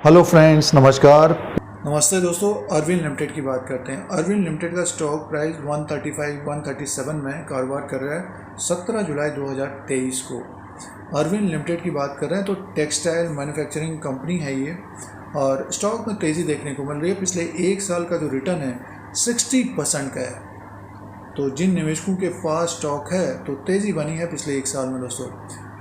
Hello friends, नमस्कार। नमस्ते दोस्तों, अरविंद लिमिटेड की बात करते हैं। अरविंद लिमिटेड का स्टॉक प्राइस 135-137 में कारोबार कर रहा है 17 जुलाई 2023 को। अरविंद लिमिटेड की बात कर रहे हैं तो टेक्सटाइल मैन्युफैक्चरिंग कंपनी है ये, और स्टॉक में तेज़ी देखने को मिल रही है। पिछले एक साल का जो रिटर्न है 60% का है। तो जिन निवेशकों के पास स्टॉक है तो तेज़ी बनी है पिछले एक साल में दोस्तों।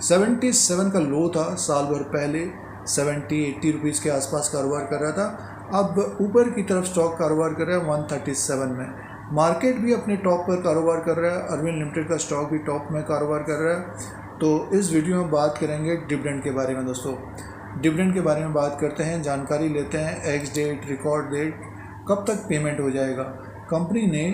77 का लो था साल भर पहले, 70-80 रुपीज़ के आसपास कारोबार कर रहा था। अब ऊपर की तरफ स्टॉक कारोबार कर रहा है 137 में। मार्केट भी अपने टॉप पर कारोबार कर रहा है, अरविंद लिमिटेड का स्टॉक भी टॉप में कारोबार कर रहा है। तो इस वीडियो में बात करेंगे डिविडेंड के बारे में दोस्तों। डिविडेंड के बारे में बात करते हैं, जानकारी लेते हैं। एक्स डेट, रिकॉर्ड डेट, कब तक पेमेंट हो जाएगा। कंपनी ने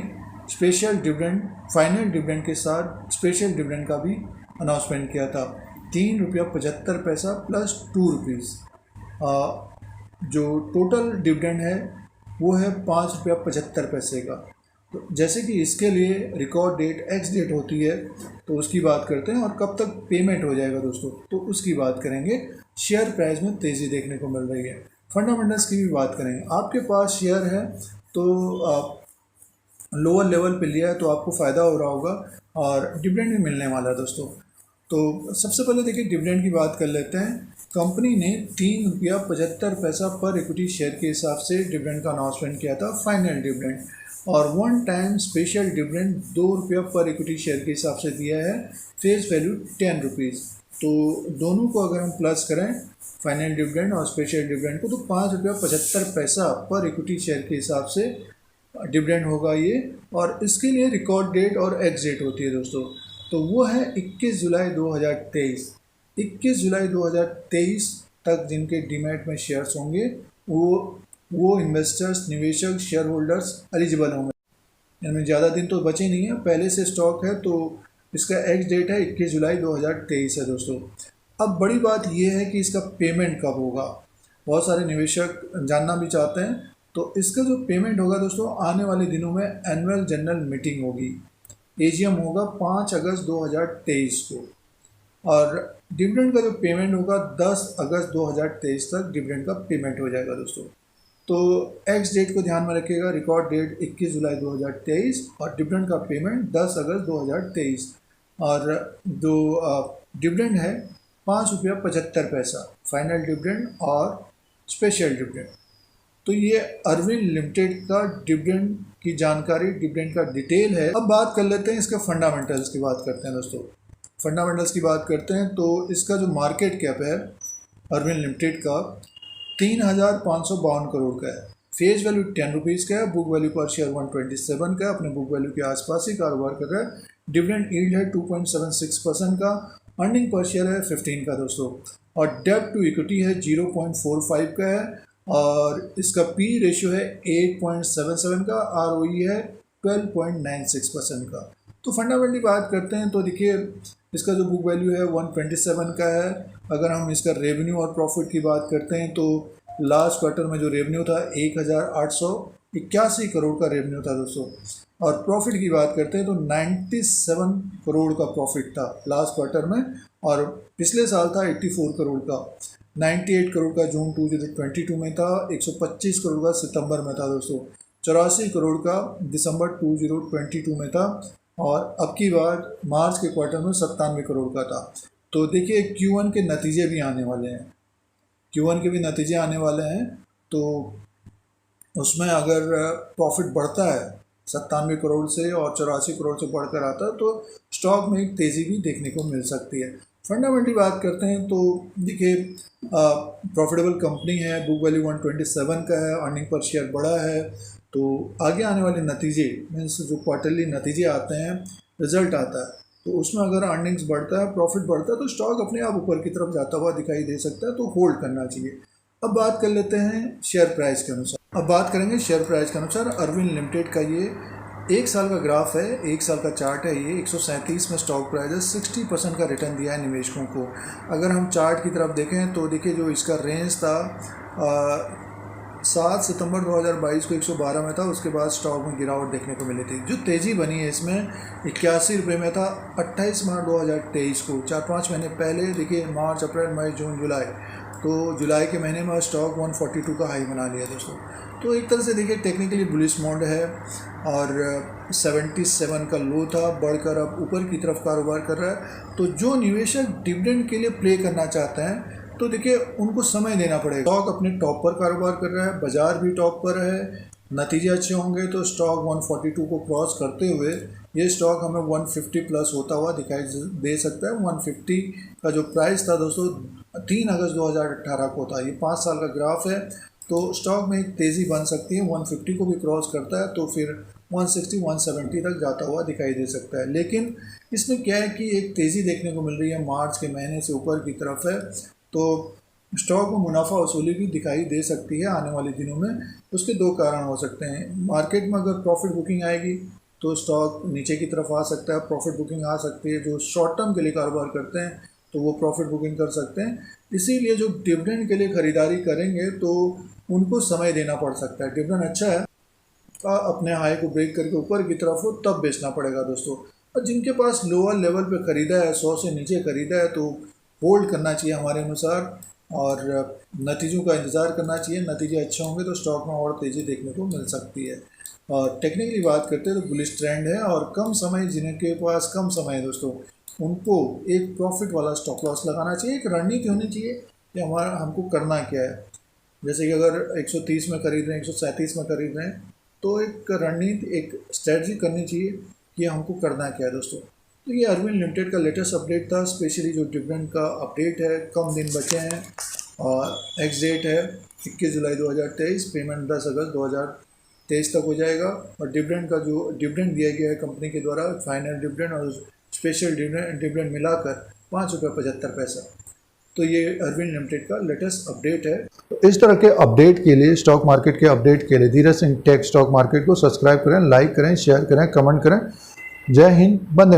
स्पेशल डिविडेंड, फाइनल डिविडेंड के साथ स्पेशल डिविडेंड का भी अनाउंसमेंट किया था। ₹3.75 प्लस ₹2। जो टोटल डिविडेंड है वो है ₹5.75 का। तो जैसे कि इसके लिए रिकॉर्ड डेट एक्स डेट होती है तो उसकी बात करते हैं, और कब तक पेमेंट हो जाएगा दोस्तों तो उसकी बात करेंगे। शेयर प्राइस में तेज़ी देखने को मिल रही है। फंडामेंटल्स की भी बात करेंगे। आपके पास शेयर है तो लोअर लेवल पे लिया है तो आपको फ़ायदा हो रहा होगा, और डिविडेंड भी मिलने वाला है दोस्तों। तो सबसे पहले देखिए डिविडेंड की बात कर लेते हैं। कंपनी ने ₹3.75 पर इक्विटी शेयर के हिसाब से डिविडेंड का अनाउंसमेंट किया था, फाइनल डिविडेंड। और वन टाइम स्पेशल डिविडेंड ₹2 पर इक्विटी शेयर के हिसाब से दिया है, फेस वैल्यू ₹10। तो दोनों को अगर हम प्लस करें, फाइनल डिविडेंड और स्पेशल डिविडेंड को, तो ₹5.75 पर इक्विटी शेयर के हिसाब से डिविडेंड होगा ये। और इसके लिए रिकॉर्ड डेट और एक्स डेट होती है दोस्तों। तो वो है 21 जुलाई 2023। 21 जुलाई 2023 तक जिनके डीमैट में शेयर्स होंगे वो इन्वेस्टर्स, निवेशक, शेयर होल्डर्स एलिजिबल होंगे। इनमें ज़्यादा दिन तो बचे नहीं है, पहले से स्टॉक है। तो इसका एक्स डेट है 21 जुलाई 2023 है दोस्तों। अब बड़ी बात यह है कि इसका पेमेंट कब होगा। बहुत सारे निवेशक जानना भी चाहते हैं। तो इसका जो पेमेंट होगा दोस्तों, आने वाले दिनों में एनुअल जनरल मीटिंग होगी, एजीएम होगा 5 अगस्त 2023 को। और डिविडेंड का जो पेमेंट होगा 10 अगस्त 2023 तक डिविडेंड का पेमेंट हो जाएगा दोस्तों। तो एक्स डेट को ध्यान में रखिएगा, रिकॉर्ड डेट 21 जुलाई 2023 और डिविडेंड का पेमेंट 10 अगस्त 2023। और जो डिविडेंड है ₹5.75, फाइनल डिविडेंड और स्पेशल डिविडेंड। तो ये अरविंद लिमिटेड का डिविडेंड की जानकारी, डिविडेंड का डिटेल है। अब बात कर लेते हैं इसके फंडामेंटल्स की बात करते हैं दोस्तों। फंडामेंटल्स की बात करते हैं तो इसका जो मार्केट कैप है अरविंद लिमिटेड का 3,552 करोड़ का है। फेस वैल्यू ₹10 का है। बुक वैल्यू पर शेयर 127 का है, अपने बुक वैल्यू के आसपास ही कारोबार कर रहा है। डिविडेंड यील्ड है 2.76% का। अर्निंग पर शेयर है 15 का दोस्तों। और डेब्ट टू इक्विटी है 0.45 का है। और इसका पी रेशियो है 8.77 का। आरओई है 12.96% का। तो फंडामेंटली बात करते हैं तो देखिए इसका जो बुक वैल्यू है 127 का है। अगर हम इसका रेवेन्यू और प्रॉफिट की बात करते हैं तो लास्ट क्वार्टर में जो रेवेन्यू था 1,881 करोड़ का रेवेन्यू था दोस्तों। और प्रॉफिट की बात करते हैं तो 97 करोड़ का प्रॉफिट था लास्ट क्वार्टर में, और पिछले साल था 84 करोड़ का। 98 करोड़ का जून 2022 में था, 125 करोड़ का सितंबर में था दोस्तों, 84 करोड़ का दिसंबर 2022 में था, और अब की बार मार्च के क्वार्टर में 97 करोड़ का था। तो देखिए Q1 के नतीजे भी आने वाले हैं, Q1 के भी नतीजे आने वाले हैं। तो उसमें अगर प्रॉफिट बढ़ता है 97 करोड़ से और 84 करोड़ से बढ़कर आता है तो स्टॉक में एक तेज़ी भी देखने को मिल सकती है। फंडामेंटली बात करते हैं तो देखिए प्रॉफिटेबल कंपनी है, बुक वैल्यू 127 का है, अर्निंग पर शेयर बड़ा है। तो आगे आने वाले नतीजे मीन्स जो क्वार्टरली नतीजे आते हैं, रिजल्ट आता है, तो उसमें अगर अर्निंग्स बढ़ता है, प्रॉफिट बढ़ता है तो स्टॉक अपने आप ऊपर की तरफ जाता हुआ दिखाई दे सकता है, तो होल्ड करना चाहिए। अब बात कर लेते हैं शेयर प्राइस के अनुसार। अब बात करेंगे शेयर प्राइस के अनुसार। अरविंद लिमिटेड का ये एक साल का ग्राफ है, एक साल का चार्ट है। ये 137 में स्टॉक प्राइस है, 60% का रिटर्न दिया है निवेशकों को। अगर हम चार्ट की तरफ देखें तो देखिए जो इसका रेंज था 7 सितंबर 2022 को 112 में था, उसके बाद स्टॉक में गिरावट देखने को मिली थी। जो तेज़ी बनी है इसमें 81 रुपये में था 28 मार्च 2023 को, 4-5 महीने पहले। देखिए मार्च, अप्रैल, मई, जून, जुलाई, तो जुलाई के महीने में स्टॉक 142 का हाई बना लिया दोस्तों। तो एक तरह से देखिए टेक्निकली बुलिश मोड है और 77 का लो था, बढ़कर अब ऊपर की तरफ कारोबार कर रहा है। तो जो निवेशक डिविडेंड के लिए प्ले करना चाहते हैं तो देखिए उनको समय देना पड़ेगा। स्टॉक अपने टॉप पर कारोबार कर रहा है, बाजार भी टॉप पर है, नतीजे अच्छे होंगे तो स्टॉक 142 को क्रॉस करते हुए ये स्टॉक हमें 150 प्लस होता हुआ दिखाई दे सकता है। 150 का जो प्राइस था दोस्तों 3 अगस्त 2018 को था। ये 5 साल का ग्राफ है, तो स्टॉक में एक तेज़ी बन सकती है। 150 को भी क्रॉस करता है तो फिर 160-170 तक जाता हुआ दिखाई दे सकता है। लेकिन इसमें क्या है कि एक तेज़ी देखने को मिल रही है, मार्च के महीने से ऊपर की तरफ है, तो स्टॉक में मुनाफा वसूली भी दिखाई दे सकती है आने वाले दिनों में। उसके 2 कारण हो सकते हैं। मार्केट में अगर प्रॉफिट बुकिंग आएगी तो स्टॉक नीचे की तरफ आ सकता है, प्रॉफिट बुकिंग आ सकती है। जो शॉर्ट टर्म के लिए कारोबार करते हैं तो वो प्रॉफिट बुकिंग कर सकते हैं। इसीलिए जो डिविडेंड के लिए ख़रीदारी करेंगे तो उनको समय देना पड़ सकता है। डिविडेंड अच्छा है, अपने हाई को ब्रेक करके ऊपर की तरफ हो तब बेचना पड़ेगा दोस्तों। और जिनके पास लोअर लेवल पे ख़रीदा है, 100 से नीचे ख़रीदा है, तो होल्ड करना चाहिए हमारे अनुसार और नतीजों का इंतज़ार करना चाहिए। नतीजे अच्छे होंगे तो स्टॉक में और तेज़ी देखने को मिल सकती है। और टेक्निकली बात करते हैं तो बुलिश ट्रेंड है और कम समय, जिनके पास कम समय है दोस्तों, उनको एक प्रॉफिट वाला स्टॉप लॉस लगाना चाहिए। एक रणनीति होनी चाहिए कि हमको करना क्या है। जैसे कि अगर 130 में खरीद रहे हैं, 137 में खरीद रहे हैं, तो एक रणनीति, एक स्ट्रेटजी करनी चाहिए कि हमको करना क्या है दोस्तों। तो ये अरविंद लिमिटेड का लेटेस्ट अपडेट था, स्पेशली जो डिविडेंड का अपडेट है। कम दिन बचे हैं और एक्स डेट है 21 जुलाई 2023, पेमेंट 10 अगस्त 2023 तक हो जाएगा। और डिविडेंड का जो डिविडेंड दिया गया है कंपनी के द्वारा, फाइनल डिविडेंड और स्पेशल डिविडेंड मिलाकर 5 रुपये 75 पैसा। तो ये अरविंद लिमिटेड का लेटेस्ट अपडेट है। तो इस तरह के अपडेट के लिए, स्टॉक मार्केट के अपडेट के लिए Dheeraj Singh take stock market को सब्सक्राइब करें, लाइक करें, शेयर करें, कमेंट करें। जय हिंद, वंदे मातरम।